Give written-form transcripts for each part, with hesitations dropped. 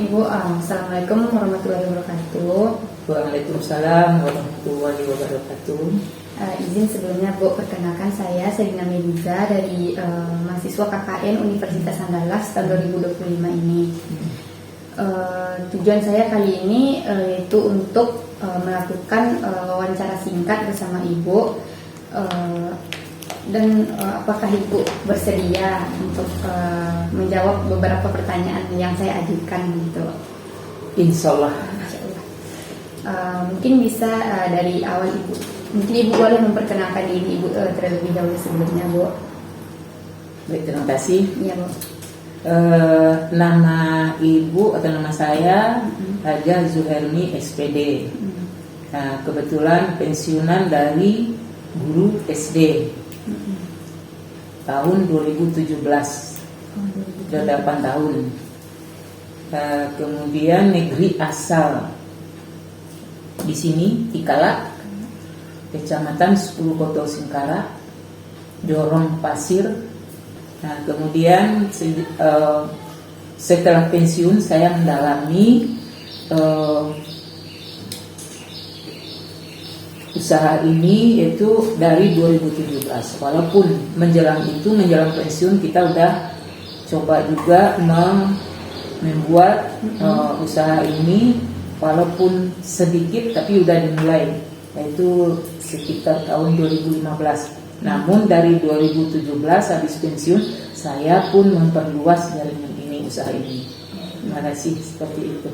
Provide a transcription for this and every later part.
Ibu, Assalamualaikum warahmatullahi wabarakatuh. Waalaikumsalam warahmatullahi wabarakatuh. Izin sebelumnya Bu, perkenalkan saya Selina Mediza dari mahasiswa KKN Universitas Andalas tahun 2025 ini. Tujuan saya kali ini yaitu untuk melakukan wawancara singkat bersama Ibu. Dan apakah Ibu bersedia untuk menjawab beberapa pertanyaan yang saya ajukan gitu? Insya Allah. Mungkin bisa dari awal Ibu. Mungkin Ibu boleh memperkenalkan diri Ibu terlebih dahulu sebelumnya, Bu. Baik, terima kasih. Iya, Bu. Nama Ibu atau nama saya Haja Zuherni SPD. Nah, kebetulan pensiunan dari guru SD tahun 2017, sudah 8 tahun. Kemudian negeri asal di sini Tikala, Kecamatan 10 Koto Singkara, Jorong Pasir. Nah, kemudian setelah pensiun saya mendalami usaha ini yaitu dari 2017. Walaupun menjelang pensiun kita udah coba juga membuat usaha ini, walaupun sedikit tapi udah dimulai, yaitu sekitar tahun 2015. Namun dari 2017 habis pensiun saya pun memperluas jaringan ini, usaha ini. Terima kasih, seperti itu.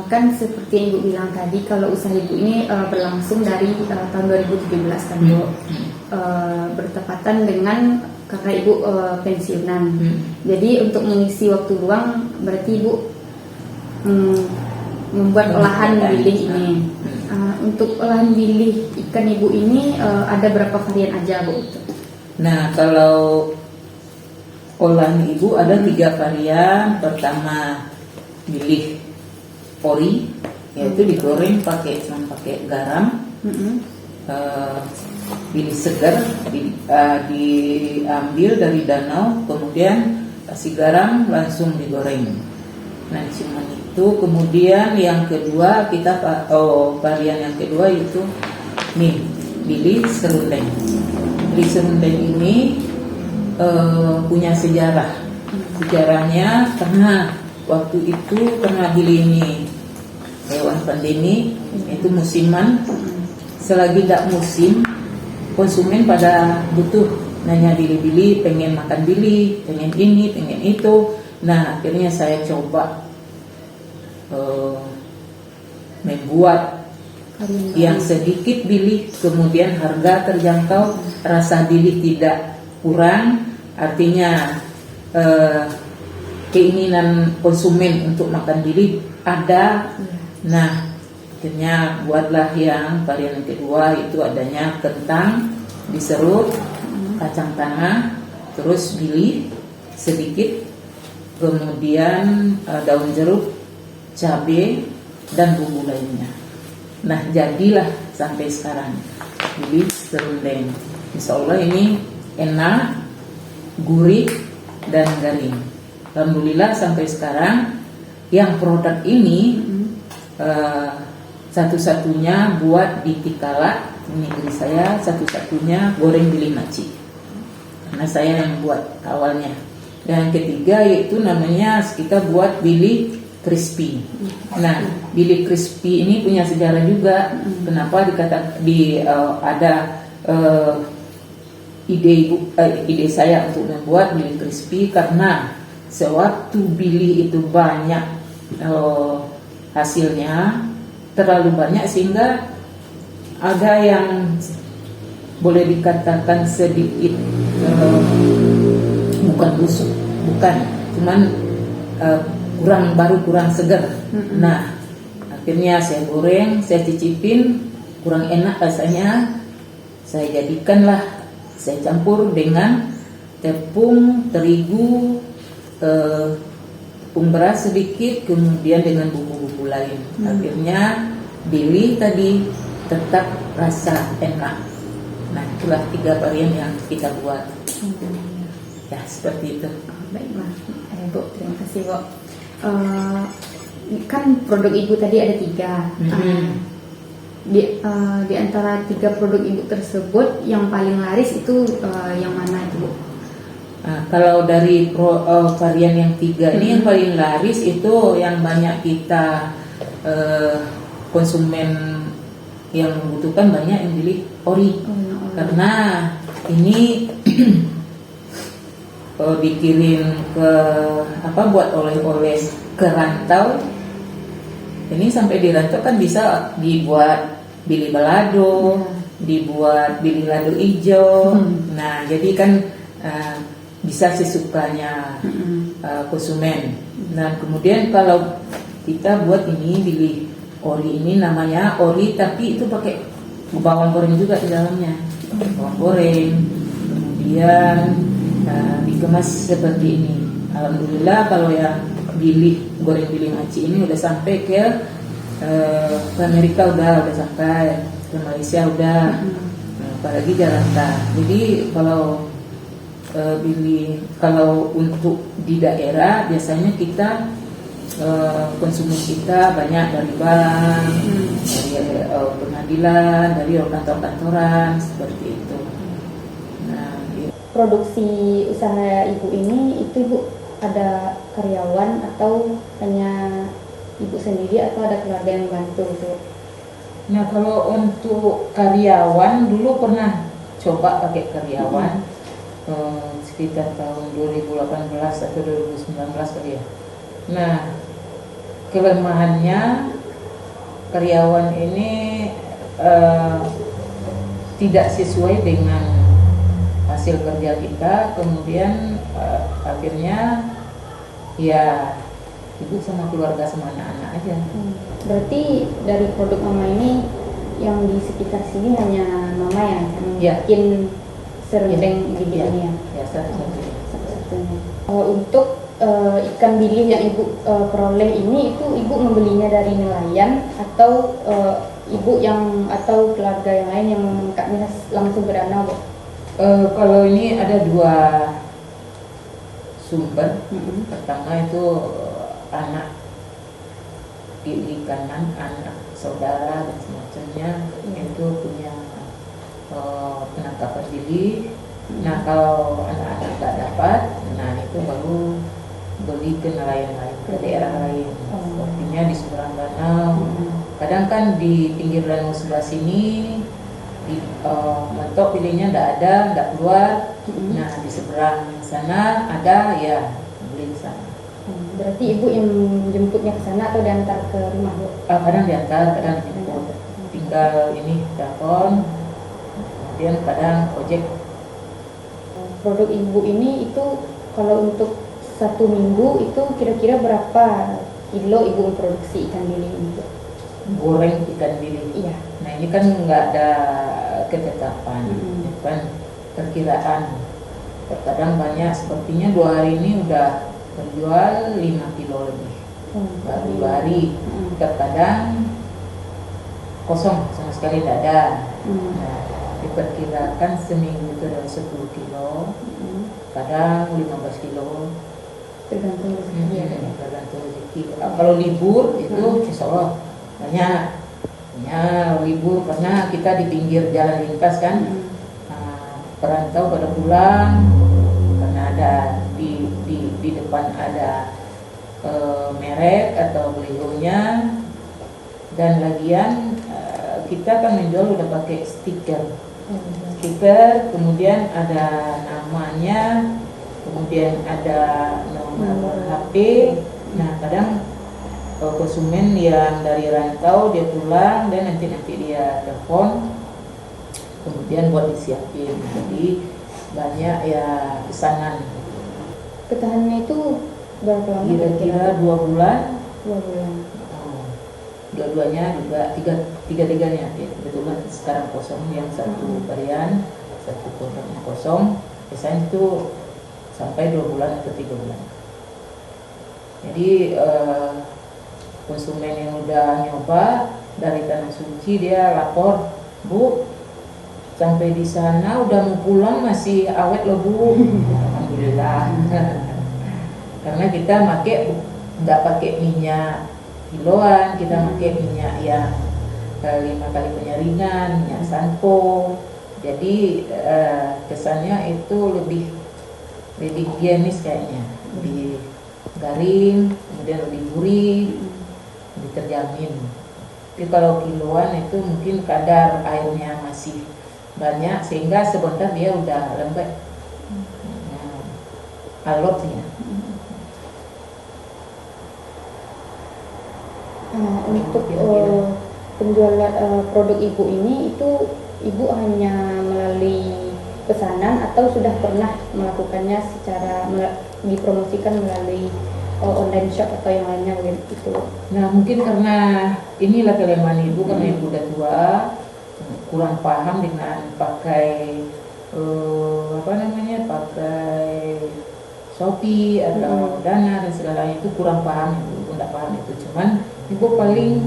Kan seperti yang Ibu bilang tadi, kalau usaha Ibu ini berlangsung dari tahun 2017 kan, Bu. Bertepatan dengan kakak Ibu pensiunan. Jadi untuk mengisi waktu luang berarti Ibu membuat olahan bilih ini. Untuk olahan bilih ikan Ibu ini ada berapa varian aja, Bu? Nah, kalau olahan Ibu ada 3 varian. Pertama, bilih ori, yaitu digoreng pakai garam. Bilih segar diambil dari danau, kemudian kasih garam, langsung digoreng. Nah, cuma itu. Kemudian yang kedua varian yang kedua itu bilih serundeng. Bilih serundeng ini punya sejarah. Sejarahnya karena waktu itu karena bilih ini hewan pandemi, itu musiman. Selagi tidak musim, konsumen pada butuh nanya bilih-bilih, pengen makan bilih, pengen ini, pengen itu. Nah, akhirnya saya coba membuat yang sedikit bilih, kemudian harga terjangkau, rasa bilih tidak kurang, artinya keinginan konsumen untuk makan bilih ada. Nah, akhirnya buatlah yang varian yang kedua, itu adanya kentang diserut, kacang tanah, terus bilih sedikit, kemudian daun jeruk, cabai, dan bumbu lainnya. Nah, jadilah sampai sekarang bilih serundeng. Insya Allah ini enak, gurih, dan garing. Alhamdulillah sampai sekarang yang produk ini satu-satunya buat di Tikala, negeri saya, satu-satunya goreng bilih maci, karena saya yang buat awalnya. Dan ketiga yaitu namanya kita buat bilih crispy. Nah, bilih crispy ini punya sejarah juga. Kenapa ada ide saya untuk membuat bilih crispy, karena sewaktu bilih itu banyak hasilnya, terlalu banyak, sehingga ada yang boleh dikatakan sedikit bukan busuk, cuman kurang segar. Nah, akhirnya saya goreng, saya cicipin, kurang enak rasanya, saya jadikanlah, saya campur dengan tepung terigu, tepung beras sedikit, kemudian dengan bumbu-bumbu lain. Akhirnya bilih tadi tetap rasa enak. Nah, itulah 3 varian yang kita buat. Ya, seperti itu. baiklah. Bu, terima kasih, Bu. Kan produk Ibu tadi ada 3. Di antara 3 produk Ibu tersebut yang paling laris itu yang mana itu, Bu? Nah, kalau dari varian yang 3 ini yang paling laris itu yang banyak kita konsumen yang membutuhkan, banyak yang beli ori. Karena ini dikirim ke buat oleh-oleh ke rantau. Ini sampai di rantau kan bisa dibuat bili balado, dibuat bili lado hijau. Nah, jadi kan bisa sesukanya konsumen. Nah, kemudian kalau kita buat ini bili ori, ini namanya ori tapi itu pakai bawang goreng juga di dalamnya. Bawang goreng, kemudian dikemas seperti ini. Alhamdulillah kalau yang goreng bili maci ini udah sampai ke Amerika, udah sampai ke Malaysia udah. Apalagi Jakarta. Jadi kalau kalau untuk di daerah biasanya kita konsumen kita banyak dari bank, dari pengadilan, dari kantor-kantoran seperti itu. Nah, produksi usaha Ibu ini itu Ibu ada karyawan atau hanya Ibu sendiri atau ada keluarga yang bantu itu? Nah, kalau untuk karyawan dulu pernah coba pakai karyawan sekitar tahun 2018 atau 2019 kali ya. Nah, kelemahannya karyawan ini tidak sesuai dengan hasil kerja kita, kemudian akhirnya ya ibu sama keluarga sama anak-anak aja. Berarti dari produk Mama ini yang di sekitar sini hanya Mama yang bikin serundeng di ini ya? Ya, satu-satunya. Untuk ikan bilis yang Ibu peroleh ini, itu Ibu membelinya dari nelayan atau Ibu atau keluarga yang lain yang mengangkatnya langsung ke danau, Bu? Kalau ini ada 2 sumber. Pertama itu anak kiri kanan, anak saudara dan semacamnya itu punya penangkapan bili. Nah, kalau anak-anak tak dapat, nah itu baru beli ke nelayan lain, ke daerah lain. Sepertinya di seberang danau. Kadang kan di pinggir danau sebelah sini mentok pilihnya nggak keluar. Nah, di seberang sana ada, ya beli di sana. Berarti Ibu yang jemputnya ke sana atau diantar ke rumah, Bu? Kadang diantar, kadang dijemput. Tinggal ini telepon, kemudian kadang ojek. Produk Ibu ini itu kalau untuk 1 minggu itu kira-kira berapa kilo Ibu memproduksi ikan bilis ini, Bu? Goreng ikan bilis. Iya. Nah, ini kan nggak ada ketetapan, kan perkiraan. Terkadang banyak, sepertinya 2 hari ini udah terjual 5 kilo lebih. Baru 2 hari. Terkadang kosong sama sekali tidak ada. Nah, diperkirakan seminggu itu ada 10 kilo, kadang 15 kilo. Tergantung rezeki. Tergantung rezeki. Kalau libur itu insya Allah banyak. Libur karena kita di pinggir jalan lintas kan. Perantau pada pulang karena ada di depan ada merek atau beliaunya, dan lagian kita kan menjual udah pakai stiker, kemudian ada namanya, kemudian ada nomor HP. Nah, kadang konsumen yang dari rantau dia pulang dan nanti dia telepon, kemudian buat disiapin. Jadi banyak ya pesanan. Ketahanannya itu berapa lama? Kira-kira 2 bulan. 2 bulan. Dua-duanya juga tiga-tiganya ya, kebetulan sekarang kosong, yang satu varian, satu kotaknya kosong. Biasanya itu sampai 2 bulan atau 3 bulan. Jadi konsumen yang udah nyoba dari Tanah Suci dia lapor, Bu, sampai di sana udah mau pulang masih awet loh, Bu. Alhamdulillah. karena kita nggak pakai minyak kiloan, kita pakai minyak yang 5 kali penyaringan, minyak sanpo. Jadi kesannya itu lebih higienis kayaknya, lebih garing, kemudian lebih gurih, lebih terjamin. Tapi kalau kiloan itu mungkin kadar airnya masih banyak sehingga sebentar dia udah lembek, alot ya. Untuk penjualan produk ibu ini itu ibu hanya melalui pesanan atau sudah pernah melakukannya secara dipromosikan melalui online shop atau yang lainnya begitu? Nah mungkin karena inilah kelemahan ibu, karena ibu udah tua, kurang paham dengan pakai pakai Shopee atau Dana dan segalanya, itu kurang paham, ibu nggak paham itu. Cuman ibu paling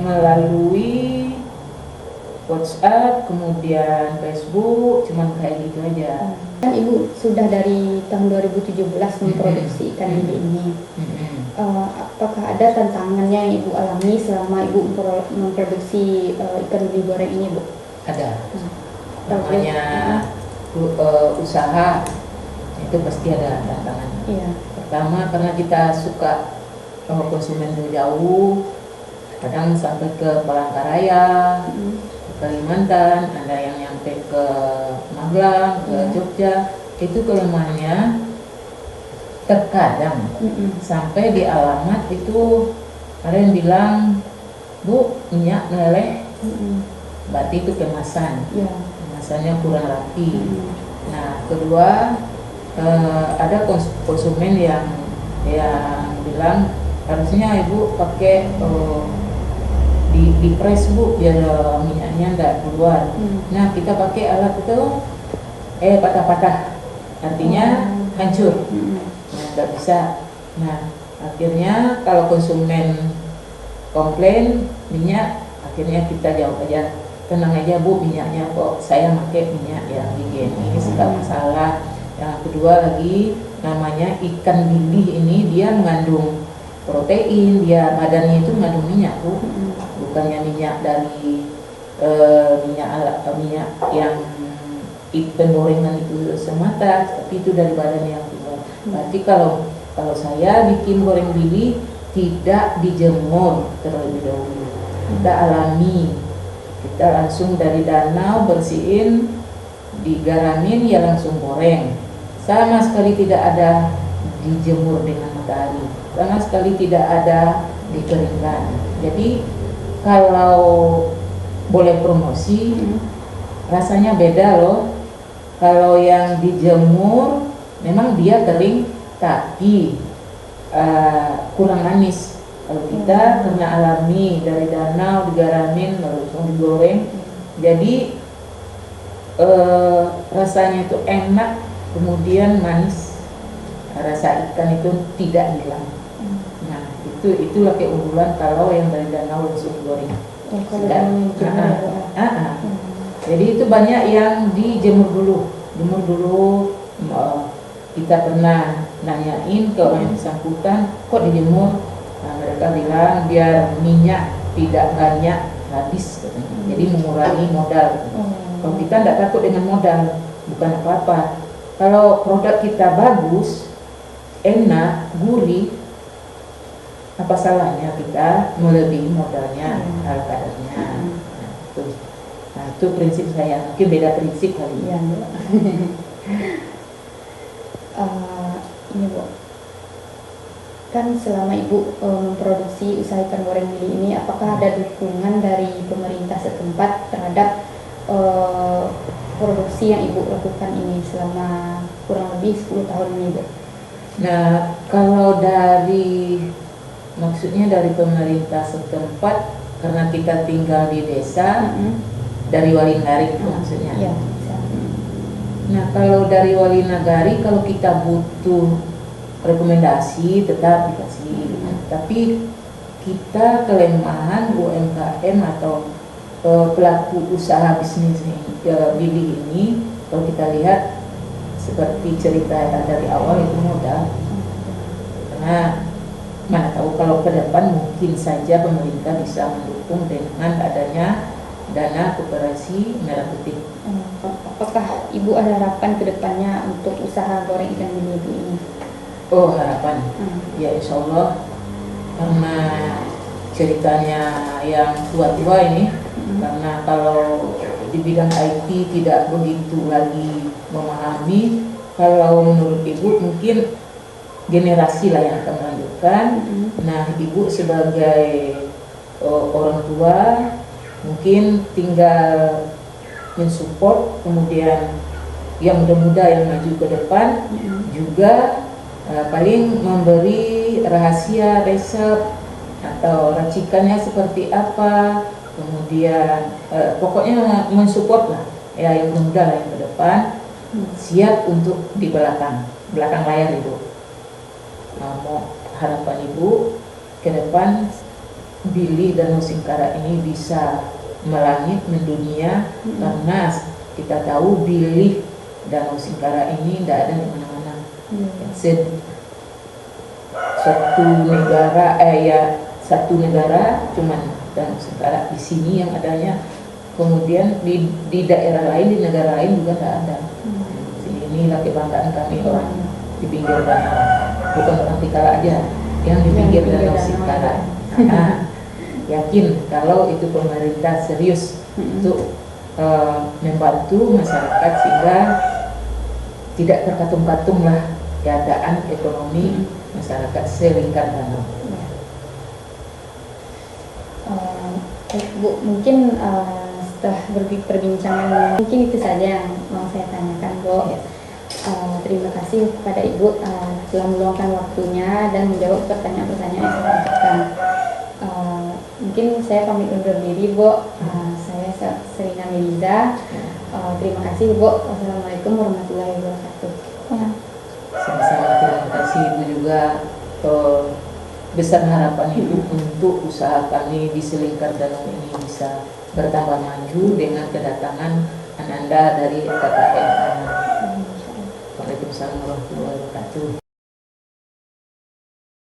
melalui WhatsApp, kemudian Facebook, cuman kayak gitu aja. Kan ibu sudah dari tahun 2017 memproduksi ikan lele ini. Apakah ada tantangannya yang ibu alami selama ibu memproduksi ikan lele goreng ini, Bu? Ada. Namanya usaha itu pasti ada tantangannya. Iya. Pertama karena kita suka konsumen jauh, kadang sampai ke Palangkaraya, ke Kalimantan, ada yang nyampe ke Magelang, ke Jogja. Itu kelemahannya terkadang sampai di alamat itu ada yang bilang, Bu, minyak meleleh, berarti itu kemasan, kemasannya kurang rapi. Nah kedua ada konsumen yang bilang harusnya ibu pakai di press, Bu, biar minyaknya nggak keluar. Nah kita pakai alat itu patah-patah, artinya hancur, nggak bisa. Nah akhirnya kalau konsumen komplain minyak, akhirnya kita jawab aja, tenang aja Bu, minyaknya kok saya pakai minyak yang higienis, nggak masalah. Yang kedua lagi, namanya ikan lili ini dia mengandung protein, dia badannya itu mengandung minyak, Bu, bukannya minyak dari minyak yang penggorengan itu semata, tapi itu dari badan yang keluar. Berarti kalau saya bikin goreng lili tidak dijemur terlebih dahulu, kita alami, kita langsung dari danau bersihin, digaramin, ya langsung goreng, sama sekali tidak ada dijemur dengan matahari, sama sekali tidak ada dikeringkan. Jadi kalau boleh promosi, rasanya beda loh. Kalau yang dijemur memang dia kering tapi kurang manis. Kalau kita karena alami dari danau, digaramin langsung digoreng, jadi rasanya itu enak, kemudian manis, rasa ikan itu tidak hilang. Nah itulah keunggulan kalau yang dari danau langsung digoreng. Jadi itu banyak yang dijemur dulu. Kita pernah nanyain ke orang yang bersangkutan, kok dijemur? Nah, mereka bilang biar minyak tidak banyak habis, katanya. Jadi mengurangi modal. Kalau kita tidak takut dengan modal, bukan apa-apa. Kalau produk kita bagus, enak, gurih, apa salahnya kita melebihi modalnya, kadarnya. Nah, itu prinsip saya. Mungkin beda prinsip kali ya. Ini, Bu, kan selama ibu memproduksi usaha ikan goreng lili ini, apakah ada dukungan dari pemerintah setempat terhadap produksi yang ibu lakukan ini selama kurang lebih 10 tahun ini, Bu? Nah, kalau maksudnya dari pemerintah setempat, karena kita tinggal di desa, dari Wali Nagari itu maksudnya. Ya. Nah, kalau dari Wali Nagari, kalau kita butuh rekomendasi tetap dikasih. Tapi kita kelemahan UMKM atau pelaku usaha bisnis lili ini, kalau kita lihat seperti cerita dari awal itu modal, karena mana tahu kalau ke depan mungkin saja pemerintah bisa mendukung dengan adanya dana koperasi merah putih. Apakah Ibu ada harapan ke depannya untuk usaha goreng ikan mini Ibu ini? Oh, harapan, ya insya Allah, karena ceritanya yang tua-tua ini, karena kalau di bidang IT tidak begitu lagi memahami. Kalau menurut Ibu mungkin generasi lah yang akan melanjutkan. Nah, Ibu sebagai orang tua mungkin tinggal mensupport, kemudian yang muda-muda yang maju ke depan juga paling memberi rahasia resep atau racikannya seperti apa, kemudian pokoknya mensupport lah ya yang muda lah yang ke depan, siap untuk di belakang layar Ibu. Mau harapan Ibu ke depan Billy Danau Singkara ini bisa melangit mendunia, karena kita tahu Billy Danau Singkara ini tidak ada di mana-mana. Satu negara cuman Danau Singkara di sini yang adanya, kemudian di daerah lain, di negara lain juga tidak ada. Inilah kebanggaan kami orang di pinggir danau, bukan orang Tikala aja yang di pinggir Danau Singkara. Nah, yakin kalau itu pemerintah serius untuk membantu masyarakat sehingga tidak terkatung-katung lah keadaan ekonomi masyarakat selingkar danau. Bu, mungkin setelah perbincangan mungkin itu saja yang mau saya tanyakan, Bu. Terima kasih kepada Ibu telah meluangkan waktunya dan menjawab pertanyaan-pertanyaan yang saya ajukan. Mungkin saya pamit undur diri, Bu. Saya Serina Meliza. Terima kasih, Bu. Wassalamualaikum warahmatullahi wabarakatuh. Sama-sama, terima kasih Ibu juga. Besar harapan Ibu untuk usaha kami di Selingkar Danau ini bisa bertambah maju dengan kedatangan Ananda dari KKN. Waalaikumsalam warahmatullahi wabarakatuh.